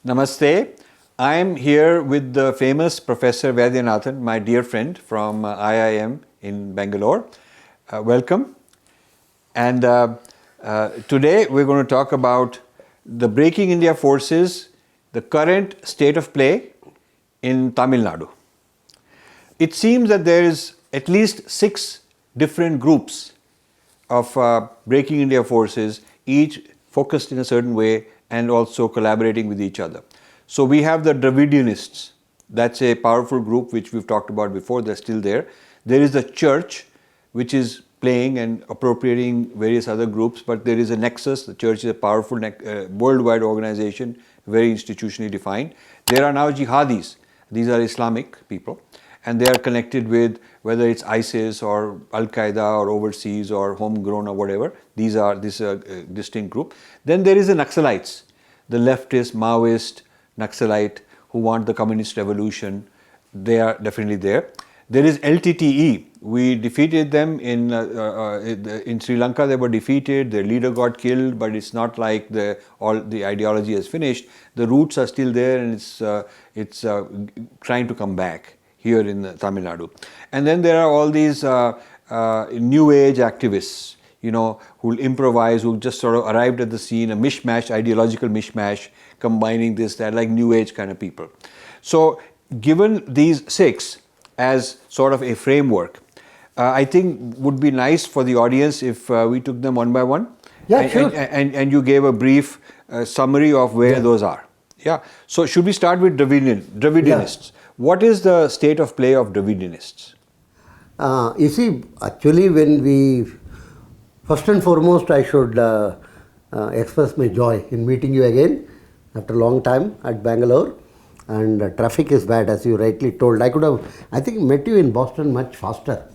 Namaste. I am here with the famous Professor Vaidyanathan, my dear friend from IIM in Bangalore. Welcome. And today we're going to talk about the Breaking India forces, the current state of play in Tamil Nadu. It seems that there is at least 6 different groups of Breaking India forces, each focused in a certain way and also collaborating with each other. So we have the Dravidianists. That's a powerful group which we've talked about before. They're still there. There is the church, which is playing and appropriating various other groups, but there is a nexus. The church is a powerful worldwide organization, very institutionally defined. There are now jihadis. These are Islamic people, and they are connected with whether it's ISIS or Al-Qaeda or overseas or homegrown or whatever. This is a distinct group. Then there is the Naxalites, the leftist, Maoist, Naxalite who want the communist revolution. They are definitely there. There is LTTE. We defeated them in Sri Lanka. They were defeated. Their leader got killed, but it's not like all the ideology is finished. The roots are still there, and it's trying to come back here in Tamil Nadu. And then there are all these new age activists, who improvise, who just sort of arrived at the scene, a mishmash, ideological mishmash, combining this, that, like new age kind of people. So given these 6 as sort of a framework, I think would be nice for the audience if we took them one by one. Yeah, sure. And you gave a brief summary of where those are. Yeah. So should we start with Dravidianists? Yeah. What is the state of play of Dravidianists? You see, actually when we, first and foremost, I should express my joy in meeting you again after a long time at Bangalore. And traffic is bad, as you rightly told. I could have, I think, met you in Boston much faster.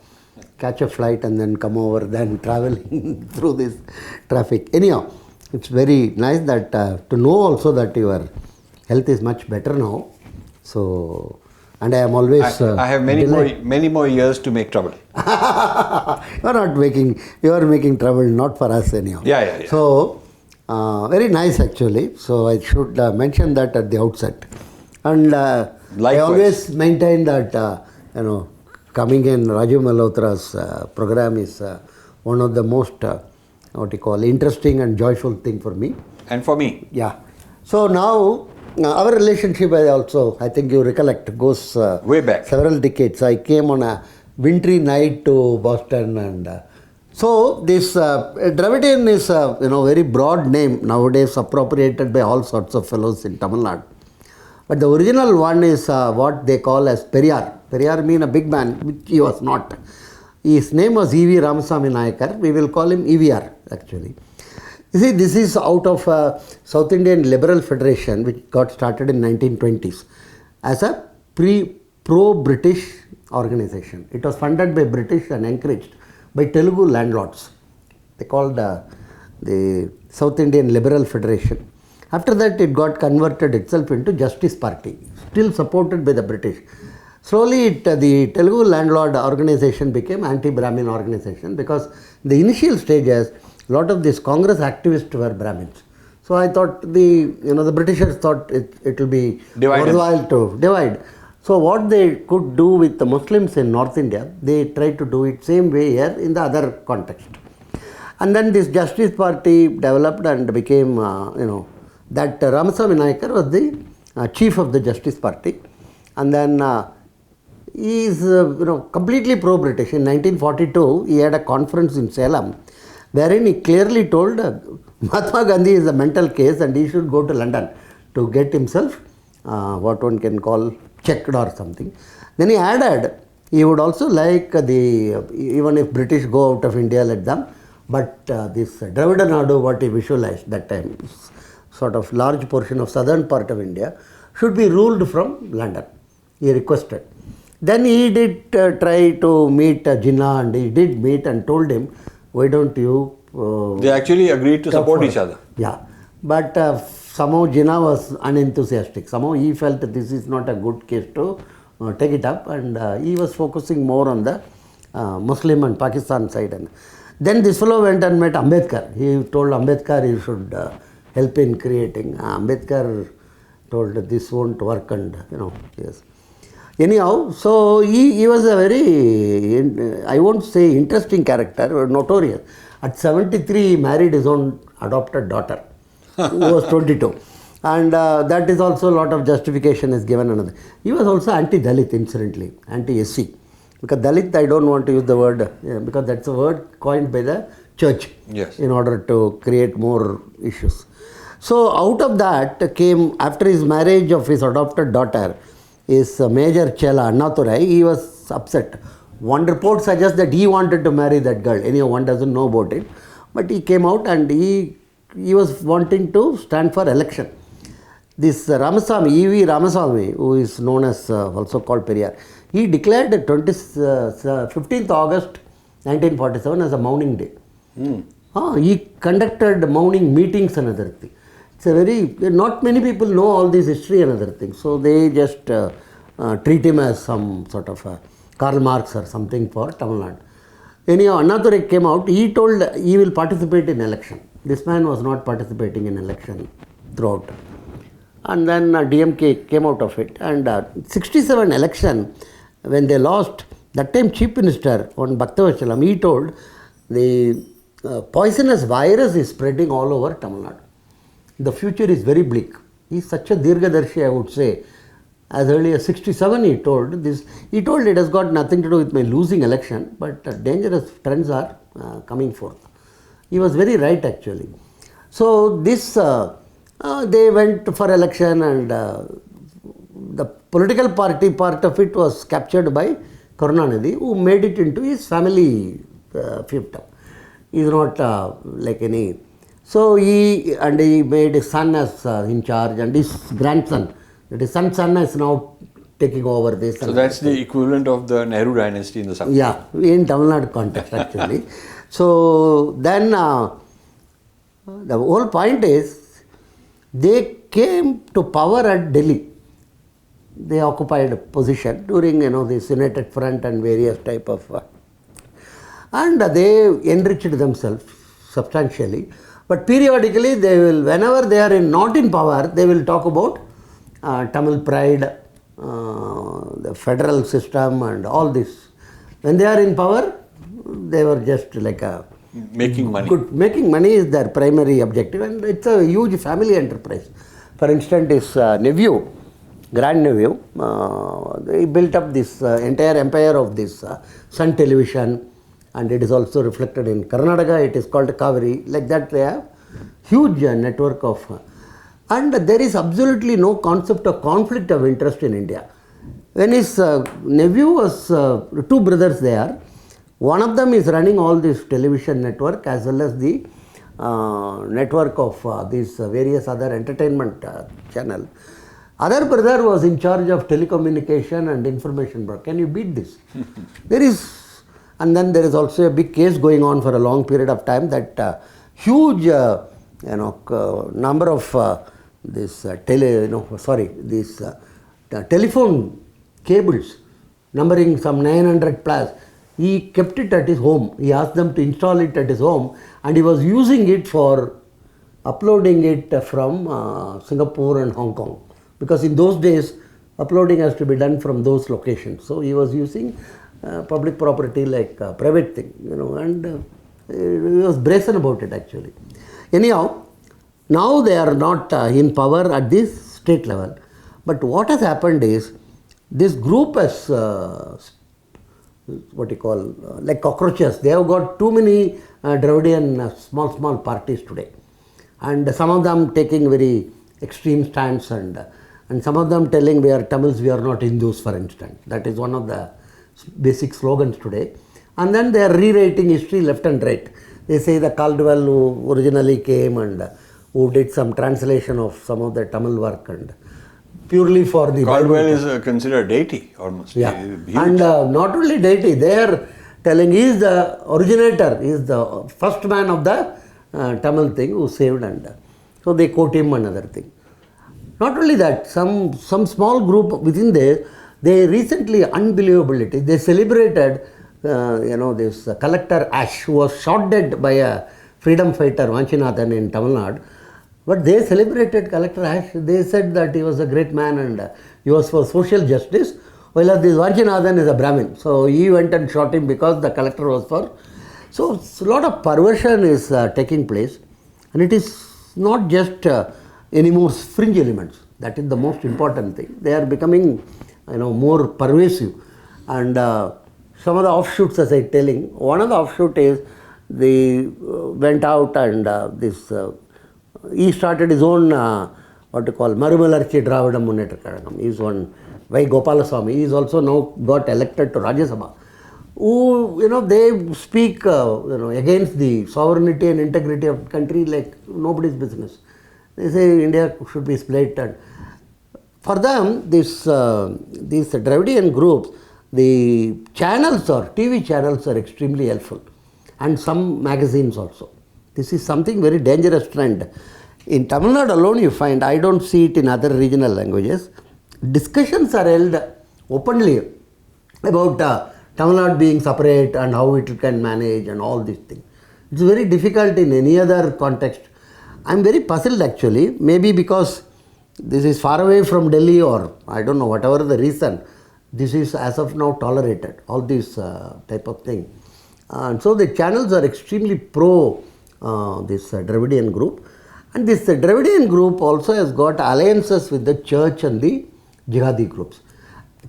Catch a flight and then come over than traveling through this traffic. Anyhow, it's very nice that to know also that your health is much better now. So, and I am always. I have many more years to make trouble. You are making trouble, not for us anyhow. Yeah. So, very nice actually. So I should mention that at the outset. And I always maintain that, coming in Rajiv Malhotra's program is one of the most, interesting and joyful thing for me. And for me. Yeah. So now, our relationship I think you recollect, goes way back. Several decades. I came on a wintry night to Boston, and so this Dravidian is a very broad name nowadays, appropriated by all sorts of fellows in Tamil Nadu. But the original one is what they call as Periyar. Periyar means a big man, which he was not. His name was E.V. Ramasamy Nayakar. We will call him EVR actually. You see, this is out of South Indian Liberal Federation, which got started in 1920s as a pro-British organization. It was funded by British and encouraged by Telugu landlords. They called the South Indian Liberal Federation. After that, it got converted itself into Justice Party, still supported by the British. Slowly, the Telugu landlord organization became anti-Brahmin organization, because the initial stages, a lot of these Congress activists were Brahmins. So I thought the Britishers thought it will be worthwhile to divide. So what they could do with the Muslims in North India, they tried to do it same way here in the other context. And then this Justice Party developed and became, that Ramasamy Nayakar was the chief of the Justice Party. And then he is completely pro-British. In 1942, he had a conference in Salem, wherein he clearly told Mahatma Gandhi is a mental case and he should go to London to get himself what one can call checked or something. Then he added, he would also like even if British go out of India, let them, but this Dravida Nadu, what he visualized that time, sort of large portion of southern part of India, should be ruled from London. He requested. Then he did try to meet Jinnah, and he did meet and told him, why don't you... they actually agreed to support each other. Yeah. But somehow Jinnah was unenthusiastic. Somehow he felt that this is not a good case to take it up, and he was focusing more on the Muslim and Pakistan side. And then this fellow went and met Ambedkar. He told Ambedkar he should help in creating. Ambedkar told this won't work and, yes. Anyhow, so he was a very, I won't say interesting character, but notorious. At 73, he married his own adopted daughter, who was 22. And that is also a lot of justification is given another. He was also anti-Dalit, incidentally, anti-SC. Because Dalit, I don't want to use the word, because that's a word coined by the church, yes, in order to create more issues. So out of that came, after his marriage of his adopted daughter, his major Chela, Annadurai, he was upset. One report suggests that he wanted to marry that girl. Anyhow, one doesn't know about it. But he came out and he was wanting to stand for election. This Ramasamy, E.V. Ramasamy, who is known as also called Periyar, he declared 15th August 1947 as a mourning day. He conducted mourning meetings and other things. It's a very, not many people know all this history and other things. So they just treat him as some sort of a Karl Marx or something for Tamil Nadu. Anyhow, Annadurai came out, he told he will participate in election. This man was not participating in election throughout. And then DMK came out of it. And 67 election, when they lost, that time Chief Minister on Bhaktavachalam, he told the poisonous virus is spreading all over Tamil Nadu. The future is very bleak. He is such a Dirgadarshi, I would say. As early as 67, he told this. He told it has got nothing to do with my losing election, but dangerous trends are coming forth. He was very right, actually. So this, they went for election, and the political party part of it was captured by Karunanidhi, who made it into his family fiefdom. He is not like any. So he made his son as in charge, and his grandson, that his son is now taking over this. So that's the equivalent of the Nehru dynasty in the south. Yeah, in Tamil Nadu context actually. So then the whole point is they came to power at Delhi. They occupied a position during this United Front and various type of and they enriched themselves substantially. But periodically they will, whenever they are not in power, they will talk about Tamil pride, the federal system and all this. When they are in power, they were just like making money. Making money is their primary objective, and it's a huge family enterprise. For instance, his nephew, grandnephew, he built up this entire empire of this Sun Television, and it is also reflected in Karnataka. It is called Kaveri. Like that, they have huge network of, and there is absolutely no concept of conflict of interest in India. When his nephew was, two brothers there, one of them is running all this television network as well as the network of these various other entertainment channel. Other brother was in charge of telecommunication and information. Can you beat this? There is. And then there is also a big case going on for a long period of time that huge, number of this telephone cables, numbering some 900 plus. He kept it at his home. He asked them to install it at his home, and he was using it for uploading it from Singapore and Hong Kong, because in those days uploading has to be done from those locations. So he was using public property like private thing, and he was brazen about it actually. Anyhow, now they are not in power at this state level, but what has happened is this group has like cockroaches. They have got too many Dravidian small parties today, and some of them taking very extreme stance, and some of them telling we are Tamils, we are not Hindus, for instance. That is one of the basic slogans today. And then they are rewriting history left and right. They say the Caldwell who originally came and who did some translation of some of the Tamil work, and purely for the Caldwell is considered deity almost. Yeah, and not only deity, they are telling he is the originator, he is the first man of the Tamil thing who saved, and so they quote him another thing. Not only that, some small group within there, they recently, unbelievability, they celebrated this collector Ash, who was shot dead by a freedom fighter Vanchinathan in Tamil Nadu. But they celebrated Collector Ash. They said that he was a great man and he was for social justice. While this Vaidyanathan is a Brahmin. So he went and shot him because the collector was for. So a lot of perversion is taking place. And it is not just any more fringe elements. That is the most important thing. They are becoming, more pervasive. And some of the offshoots, as I telling, one of the offshoot is they went out and he started his own Marumalarchi Dravidam Munnetra Kazhagam. He is one Vai Gopalaswamy. He is also now got elected to Rajya Sabha. Who, they speak, against the sovereignty and integrity of the country like nobody's business. They say India should be split. And for them, these Dravidian groups, the channels or TV channels are extremely helpful. And some magazines also. This is something very dangerous trend. In Tamil Nadu alone you find, I don't see it in other regional languages, discussions are held openly about Tamil Nadu being separate and how it can manage and all these things. It's very difficult in any other context. I'm very puzzled actually, maybe because this is far away from Delhi or I don't know, whatever the reason, this is as of now tolerated, all this type of thing. And so the channels are extremely pro this Dravidian group. And this Dravidian group also has got alliances with the church and the jihadi groups.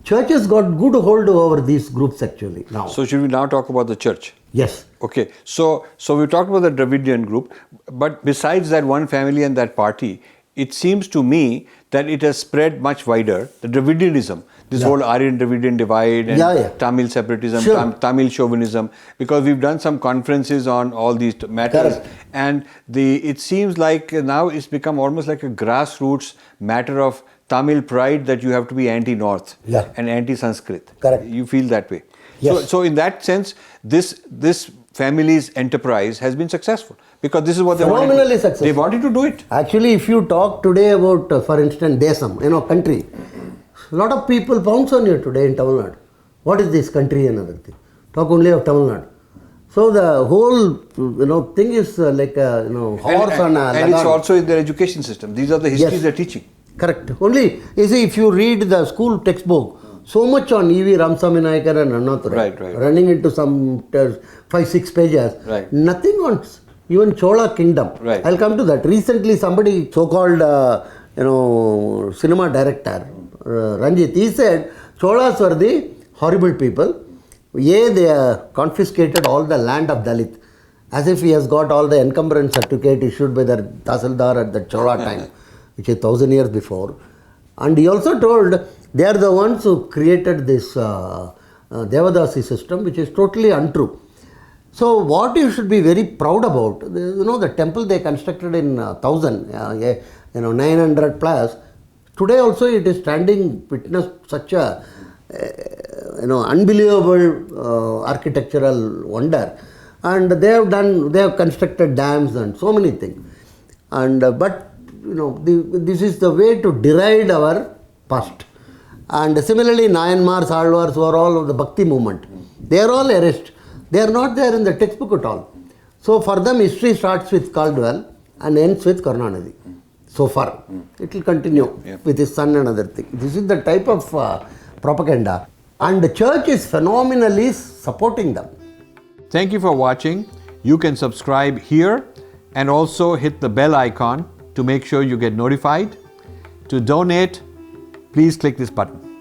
Church has got good hold over these groups actually now. So should we now talk about the church? Yes. Okay. So we talked about the Dravidian group, but besides that one family and that party, it seems to me that it has spread much wider, the Dravidianism, this whole Aryan-Dravidian divide and Tamil separatism, Tamil chauvinism, because we've done some conferences on all these matters. Correct. And it seems like now it's become almost like a grassroots matter of Tamil pride that you have to be anti-North and anti-Sanskrit. Correct. You feel that way. Yes. So in that sense, this family's enterprise has been successful because this is what they wanted. Phenomenally successful. They wanted to do it. Actually, if you talk today about, for instance, Desam, country, a lot of people pounce on you today in Tamil Nadu. What is this country and other thing? Talk only of Tamil Nadu. So the whole, thing is like a, horse on a and it's also in their education system. These are the histories they're teaching. Correct. Only, you see, if you read the school textbook, so much on E.V. Ramasamy Nayakar and Annadurai, Right. running into some 5-6 pages, Right. nothing on even Chola kingdom. Right. I'll come to that. Recently, somebody, so-called, cinema director, Ranjit, he said, Cholas were the horrible people. They confiscated all the land of Dalit, as if he has got all the encumbrance certificate issued by the Tahsildar at the Chola time, which is 1,000 years before. And he also told they are the ones who created this Devadasi system, which is totally untrue. So what you should be very proud about, the temple they constructed in 900 plus, today also it is standing witness such a unbelievable architectural wonder, and they have constructed dams and so many things. And but this is the way to deride our past. And similarly, Nayanmars, Alvars were all of the Bhakti movement. They are all erased. They are not there in the textbook at all. So for them, history starts with Caldwell and ends with Karunanidhi. So far, it will continue with his son and other things. This is the type of propaganda. And the church is phenomenally supporting them. Thank you for watching. You can subscribe here and also hit the bell icon to make sure you get notified. To donate, please click this button.